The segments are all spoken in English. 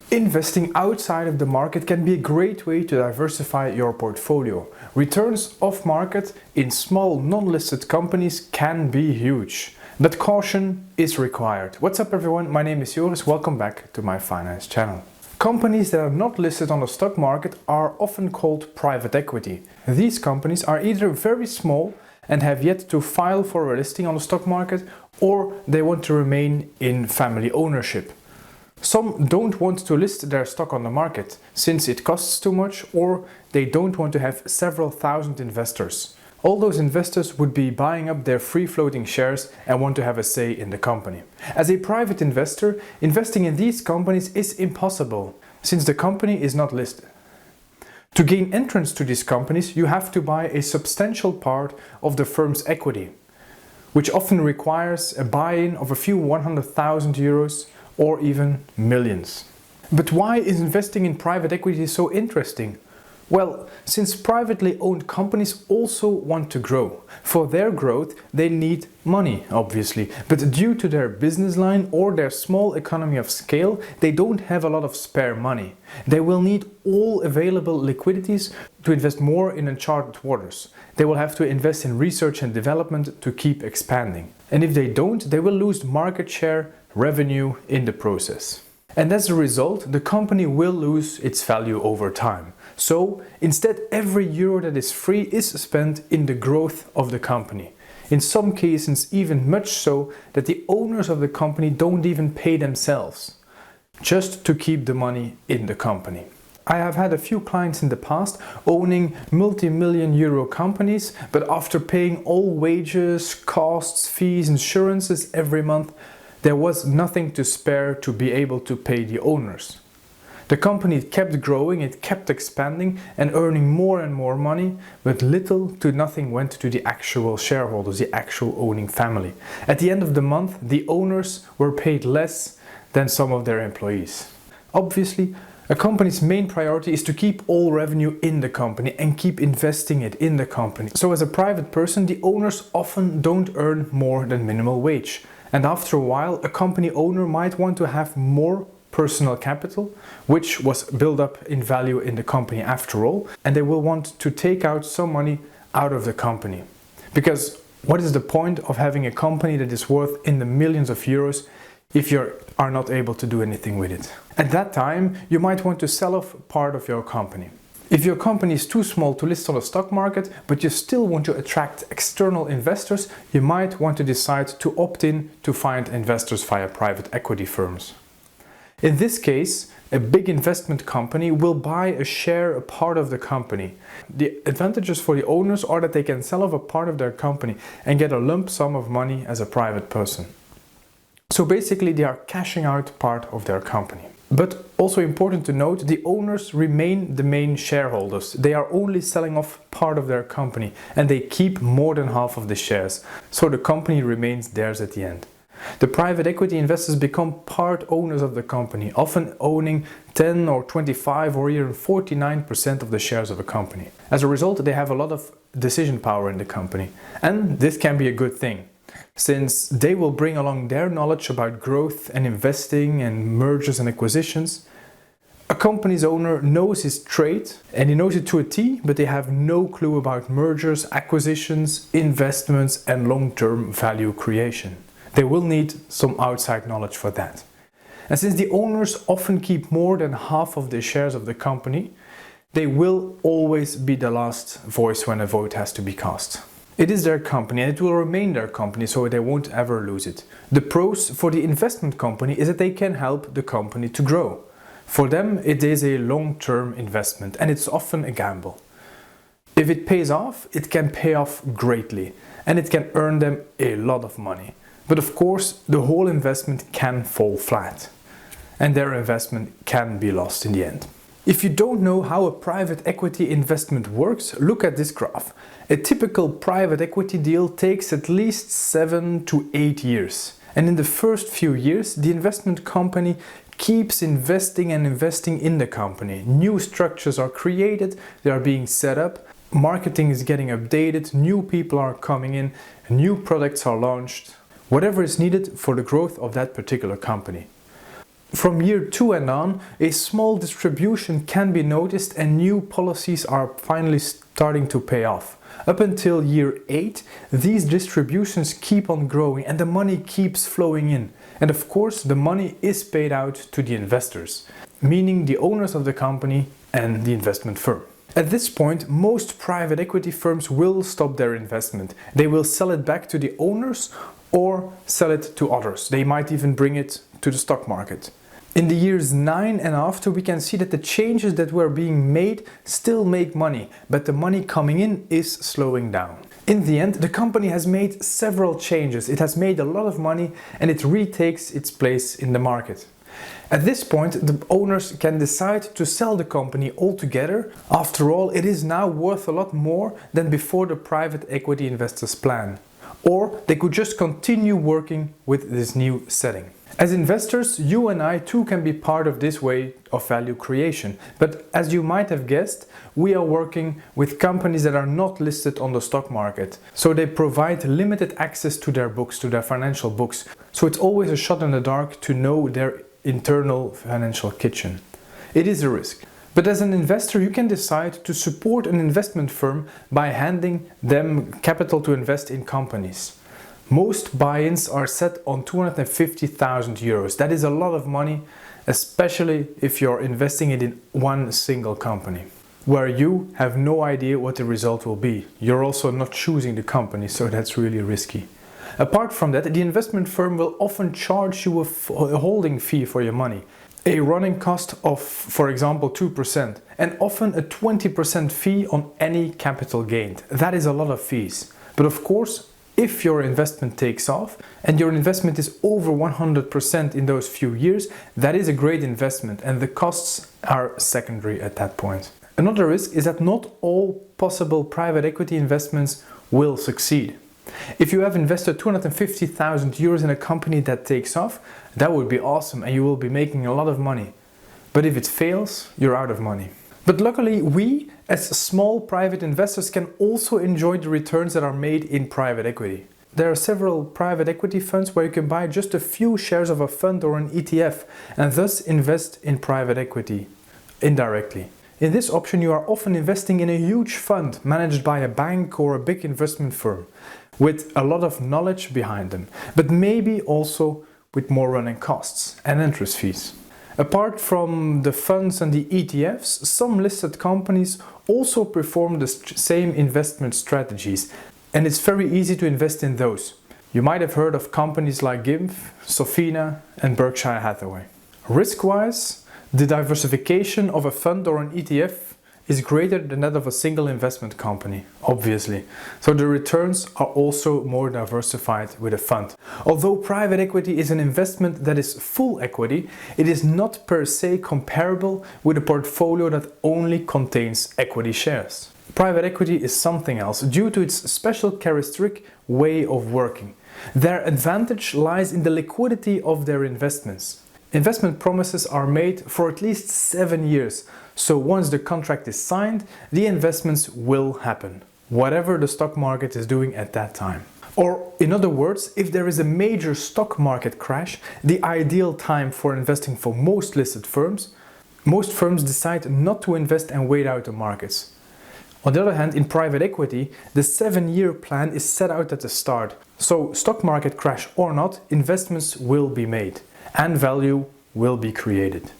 Investing outside of the market can be a great way to diversify your portfolio. Returns off market in small non-listed companies can be huge, but caution is required. What's up everyone, my name is Joris, welcome back to my finance channel. Companies that are not listed on the stock market are often called private equity. These companies are either very small and have yet to file for a listing on the stock market, or they want to remain in family ownership. Some don't want to list their stock on the market since it costs too much, or they don't want to have several thousand investors. All those investors would be buying up their free floating shares and want to have a say in the company. As a private investor, investing in these companies is impossible since the company is not listed. To gain entrance to these companies, you have to buy a substantial part of the firm's equity, which often requires a buy-in of a few 100,000 euros or even millions. But why is investing in private equity so interesting? Well, since privately owned companies also want to grow. For their growth, they need money, obviously. But due to their business line or their small economy of scale, they don't have a lot of spare money. They will need all available liquidities to invest more in uncharted waters. They will have to invest in research and development to keep expanding. And if they don't, they will lose market share, revenue in the process. And as a result, the company will lose its value over time. So instead, every euro that is free is spent in the growth of the company. In some cases, even much so that the owners of the company don't even pay themselves, just to keep the money in the company. I have had a few clients in the past owning multi-million euro companies, but after paying all wages, costs, fees, insurances every month, there was nothing to spare to be able to pay the owners. The company kept growing, it kept expanding and earning more and more money, but little to nothing went to the actual shareholders, the actual owning family. At the end of the month, the owners were paid less than some of their employees. Obviously, a company's main priority is to keep all revenue in the company and keep investing it in the company. So as a private person, the owners often don't earn more than minimum wage. And after a while, a company owner might want to have more personal capital, which was built up in value in the company after all, and they will want to take out some money out of the company. Because what is the point of having a company that is worth in the millions of euros if you are not able to do anything with it? At that time, you might want to sell off part of your company. If your company is too small to list on the stock market, but you still want to attract external investors, you might want to decide to opt in to find investors via private equity firms. In this case, a big investment company will buy a part of the company. The advantages for the owners are that they can sell off a part of their company and get a lump sum of money as a private person. So basically they are cashing out part of their company. But also important to note, the owners remain the main shareholders. They are only selling off part of their company and they keep more than half of the shares. So the company remains theirs at the end. The private equity investors become part owners of the company, often owning 10 or 25 or even 49% of the shares of a company. As a result, they have a lot of decision power in the company. And this can be a good thing, since they will bring along their knowledge about growth and investing and mergers and acquisitions. A company's owner knows his trade and he knows it to a T, but they have no clue about mergers, acquisitions, investments and long-term value creation. They will need some outside knowledge for that. And since the owners often keep more than half of the shares of the company, they will always be the last voice when a vote has to be cast. It is their company and it will remain their company, so they won't ever lose it. The pros for the investment company is that they can help the company to grow. For them, it is a long-term investment and it's often a gamble. If it pays off, it can pay off greatly and it can earn them a lot of money. But of course, the whole investment can fall flat and their investment can be lost in the end. If you don't know how a private equity investment works, look at this graph. A typical private equity deal takes at least 7 to 8 years. And in the first few years, the investment company keeps investing and investing in the company. New structures are created, they are being set up, marketing is getting updated, new people are coming in, new products are launched. Whatever is needed for the growth of that particular company. From year 2 and on, a small distribution can be noticed and new policies are finally starting to pay off. Up until year 8, these distributions keep on growing and the money keeps flowing in. And of course, the money is paid out to the investors, meaning the owners of the company and the investment firm. At this point, most private equity firms will stop their investment. They will sell it back to the owners or sell it to others. They might even bring it to the stock market. In the years 9 and after, we can see that the changes that were being made still make money, but the money coming in is slowing down. In the end, the company has made several changes. It has made a lot of money and it retakes its place in the market. At this point, the owners can decide to sell the company altogether. After all, it is now worth a lot more than before the private equity investors' plan. Or they could just continue working with this new setting. As investors, you and I too can be part of this way of value creation. But as you might have guessed, we are working with companies that are not listed on the stock market. So they provide limited access to their books, to their financial books. So it's always a shot in the dark to know their internal financial kitchen. It is a risk. But as an investor, you can decide to support an investment firm by handing them capital to invest in companies. Most buy-ins are set on 250,000 euros. That is a lot of money, especially if you're investing it in one single company, where you have no idea what the result will be. You're also not choosing the company, so that's really risky. Apart from that, the investment firm will often charge you a holding fee for your money. A running cost of, for example, 2%, and often a 20% fee on any capital gained. That is a lot of fees. But of course, if your investment takes off and your investment is over 100% in those few years, that is a great investment and the costs are secondary at that point. Another risk is that not all possible private equity investments will succeed. If you have invested 250,000 euros in a company that takes off, that would be awesome and you will be making a lot of money. But if it fails, you're out of money. But luckily, we as small private investors can also enjoy the returns that are made in private equity. There are several private equity funds where you can buy just a few shares of a fund or an ETF and thus invest in private equity indirectly. In this option, you are often investing in a huge fund managed by a bank or a big investment firm with a lot of knowledge behind them, but maybe also with more running costs and interest fees. Apart from the funds and the ETFs, some listed companies also perform the same investment strategies, and it's very easy to invest in those. You might have heard of companies like GIMP, Sofina and Berkshire Hathaway. Risk-wise, the diversification of a fund or an ETF is greater than that of a single investment company, obviously. So the returns are also more diversified with a fund. Although private equity is an investment that is full equity, it is not per se comparable with a portfolio that only contains equity shares. Private equity is something else due to its special characteristic way of working. Their advantage lies in the liquidity of their investments. Investment promises are made for at least 7 years, so once the contract is signed, the investments will happen, whatever the stock market is doing at that time. Or in other words, if there is a major stock market crash, the ideal time for investing for most listed firms, most firms decide not to invest and wait out the markets. On the other hand, in private equity, the 7-year plan is set out at the start, so stock market crash or not, investments will be made and value will be created.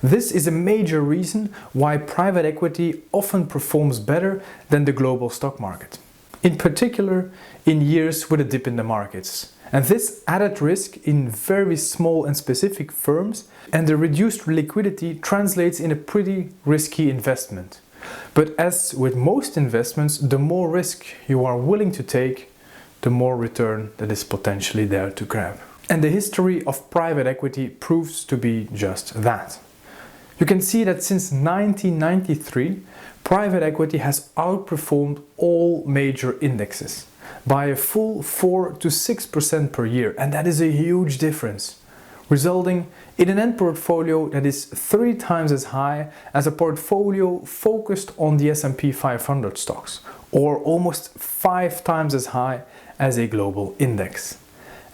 This is a major reason why private equity often performs better than the global stock market, in particular in years with a dip in the markets. And this added risk in very small and specific firms and the reduced liquidity translates in a pretty risky investment. But as with most investments, the more risk you are willing to take, the more return that is potentially there to grab. And the history of private equity proves to be just that. You can see that since 1993, private equity has outperformed all major indexes by a full 4 to 6% per year, and that is a huge difference, resulting in an end portfolio that is 3 times as high as a portfolio focused on the S&P 500 stocks, or almost 5 times as high as a global index.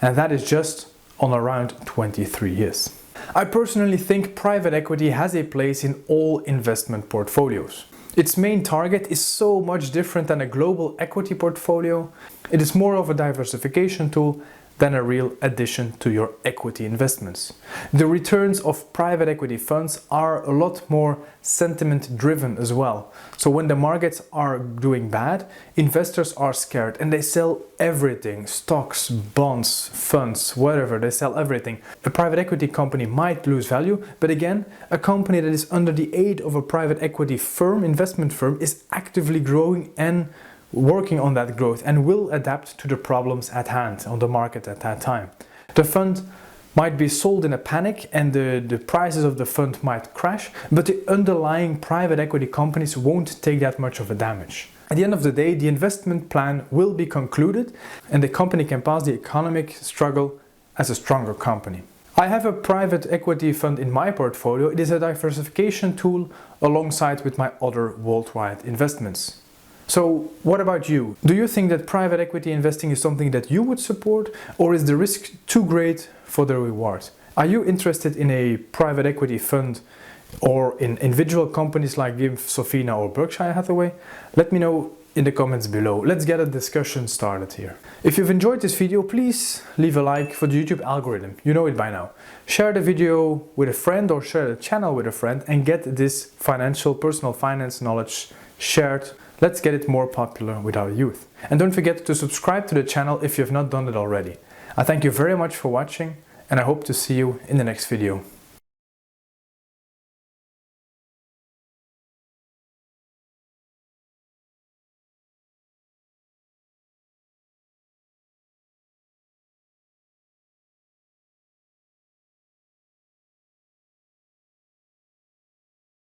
And that is just on around 23 years. I personally think private equity has a place in all investment portfolios. Its main target is so much different than a global equity portfolio. It is more of a diversification tool than a real addition to your equity investments. The returns of private equity funds are a lot more sentiment driven as well. So when the markets are doing bad, investors are scared and they sell everything, stocks, bonds, funds, whatever, they sell everything. A private equity company might lose value, but again, a company that is under the aid of a private equity firm, investment firm, is actively growing and working on that growth and will adapt to the problems at hand on the market at that time. The fund might be sold in a panic and the prices of the fund might crash, but the underlying private equity companies won't take that much of a damage. At the end of the day, the investment plan will be concluded and the company can pass the economic struggle as a stronger company. I have a private equity fund in my portfolio. It is a diversification tool alongside with my other worldwide investments. So what about you? Do you think that private equity investing is something that you would support, or is the risk too great for the reward? Are you interested in a private equity fund or in individual companies like GIMP, Sofina or Berkshire Hathaway? Let me know in the comments below. Let's get a discussion started here. If you've enjoyed this video, please leave a like for the YouTube algorithm. You know it by now. Share the video with a friend or share the channel with a friend and get this personal finance knowledge shared. Let's get it more popular with our youth. And don't forget to subscribe to the channel if you have not done it already. I thank you very much for watching and I hope to see you in the next video.